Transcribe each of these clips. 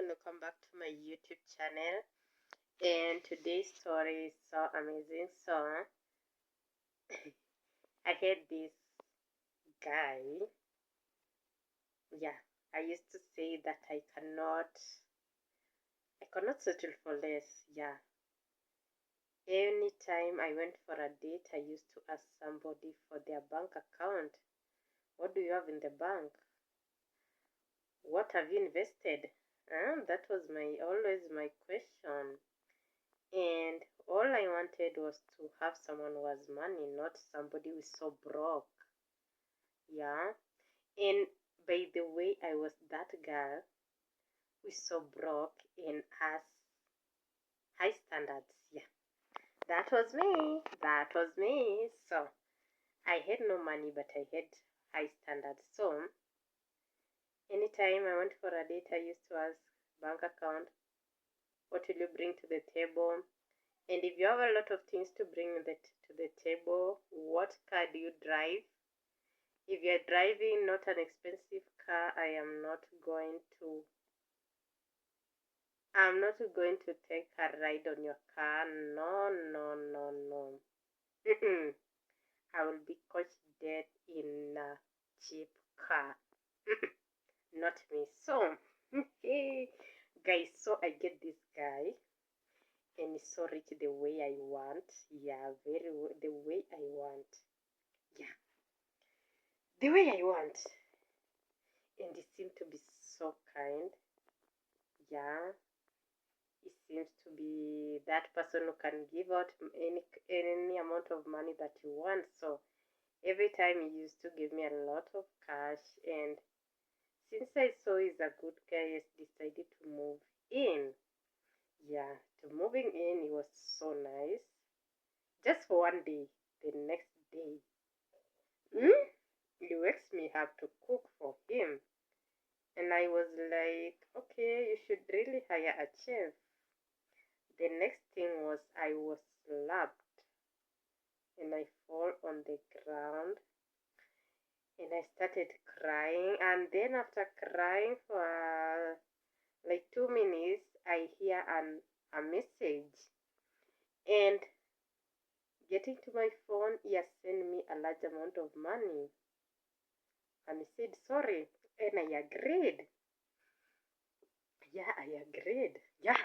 welcome back to my YouTube channel. And today's story is so amazing. So I had this guy. Yeah, I used to say that I cannot settle for less. Yeah. Anytime I went for a date, I used to ask somebody for their bank account. What do you have in the bank? What have you invested? That was always my question. And all I wanted was to have someone who has money, not somebody who is so broke. Yeah. And by the way, I was that girl who is so broke and has high standards. Yeah. That was me. That was me. So I had no money, but I had high standards. So anytime I went for a date, I used to ask bank account, what will you bring to the table? And if you have a lot of things to bring to the table, what car do you drive? If you're driving not an expensive car, I'm not going to take a ride on your car. No, no, no, no. I will be caught dead in a cheap car. Not me. So, guys, so I get this guy and he's so rich the way I want. Yeah, the way I want. Yeah, the way I want. And he seemed to be so kind. Yeah, he seems to be that person who can give out any amount of money that you want. So every time he used to give me a lot of cash, and since I saw he's a good guy, I decided to move in. Yeah, to moving in, he was so nice. Just for one day, the next day, he wakes me up to cook for him. And I was like, okay, you should really hire a chef. The next thing was I was slapped and I fall on the ground and I started crying. And then after crying for like 2 minutes, I hear a message. And getting to my phone, he has sent me a large amount of money. And he said, sorry. And I agreed. Yeah, I agreed. Yeah.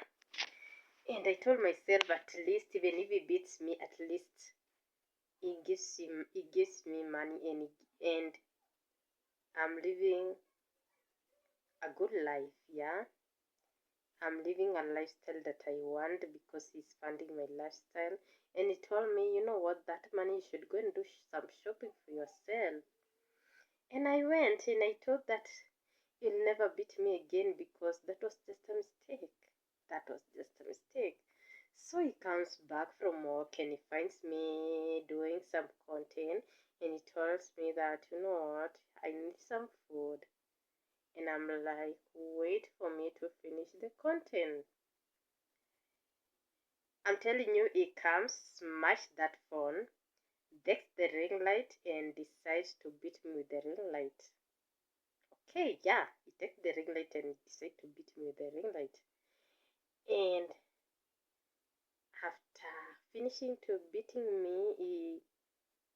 And I told myself, at least, even if he beats me, at least he gives me money, and I'm living a good life. Yeah, I'm living a lifestyle that I want because he's funding my lifestyle. And he told me, you know what, that money you should go and do some shopping for yourself. And I went and I thought that he'll never beat me again because that was just a mistake. That was just a mistake. So he comes back from work and he finds me doing some content, and he tells me that, you know what, I need some food. And I'm like, wait for me to finish the content. I'm telling you, he comes, smash that phone, takes the ring light, and decides to beat me with the ring light. Okay, yeah, he takes the ring light and decides to beat me with the ring light. And after finishing to beating me,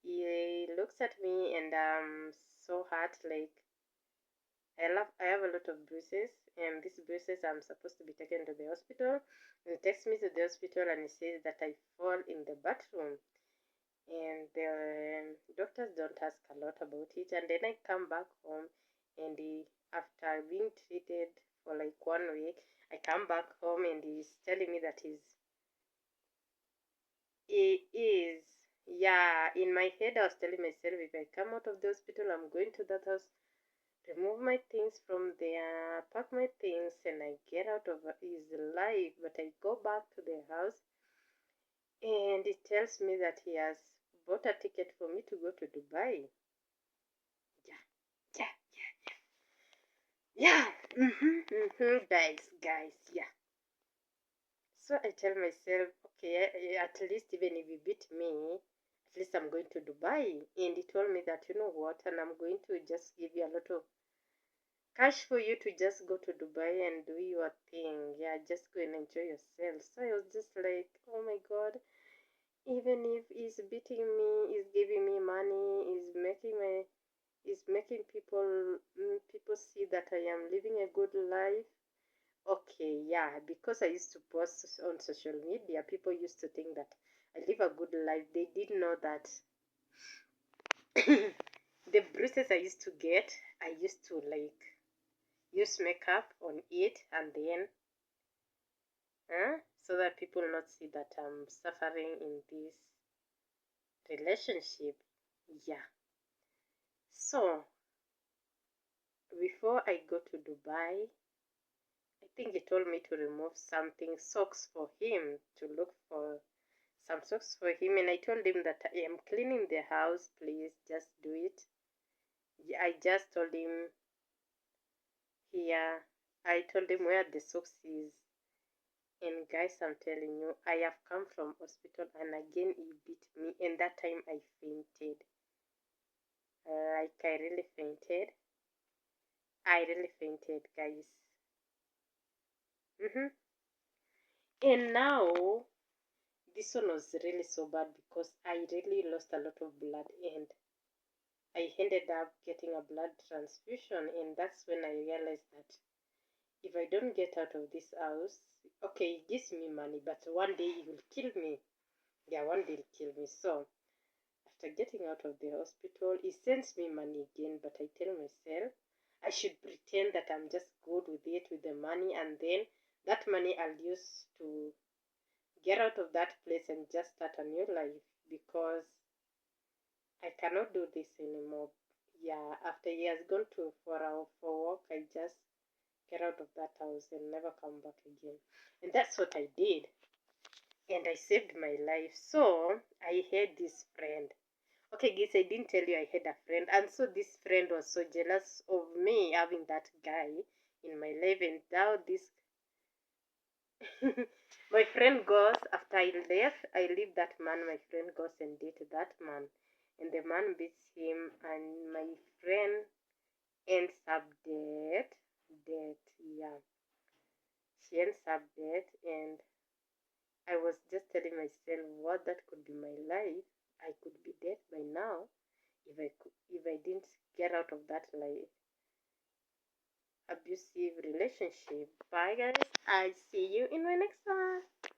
he looks at me and I'm so hurt. Like I have a lot of bruises, and these bruises I'm supposed to be taken to the hospital. And he takes me to the hospital and he says that I fall in the bathroom. And the doctors don't ask a lot about it. And then I come back home, and after being treated for like 1 week, I come back home and he's telling me that he is. Yeah, in my head I was telling myself, if I come out of the hospital, I'm going to that house, remove my things from there, pack my things, and I get out of his life. But I go back to the house, and he tells me that he has bought a ticket for me to go to Dubai. Yeah, yeah, yeah, yeah. Guys, yeah. So I tell myself, okay, at least even if you beat me, at least I'm going to Dubai. And he told me that, you know what, and I'm going to just give you a lot of cash for you to just go to Dubai and do your thing. Yeah, just go and enjoy yourself. So I was just like, oh my god, even if he's beating me, he's giving me money, he's making people see that I am living a good life. Okay, yeah, because I used to post on social media, people used to think that I live a good life. They didn't know that the bruises I used to get, I used to like use makeup on it and then so that people not see that I'm suffering in this relationship. Yeah. So before I go to Dubai, I think he told me to remove something, socks for him, to look for some socks for him. And I told him that I am cleaning the house, please just do it. I just told him here, I told him where the socks is. And guys, I'm telling you, I have come from hospital and again he beat me. And that time I fainted. Like I really fainted. I really fainted, guys. And now this one was really so bad because I really lost a lot of blood and I ended up getting a blood transfusion. And that's when I realized that if I don't get out of this house, okay, it gives me money, but one day it will kill me. Yeah, one day it'll kill me. So after getting out of the hospital, he sends me money again, but I tell myself I should pretend that I'm just good with it, with the money, and then that money I'll use to get out of that place and just start a new life because I cannot do this anymore. Yeah, after he has gone to for work, I just get out of that house and never come back again. And that's what I did. And I saved my life. So I had this friend. Okay, guys, I didn't tell you I had a friend. And so this friend was so jealous of me having that guy in my life. And now this my friend goes, after I leave that man, my friend goes and dates that man. And the man beats him and my friend ends up dead. Dead, yeah. She ends up dead and I was just telling myself what that could be my life. I could be dead by now if I didn't get out of that like abusive relationship. Bye guys. I see you in my next one.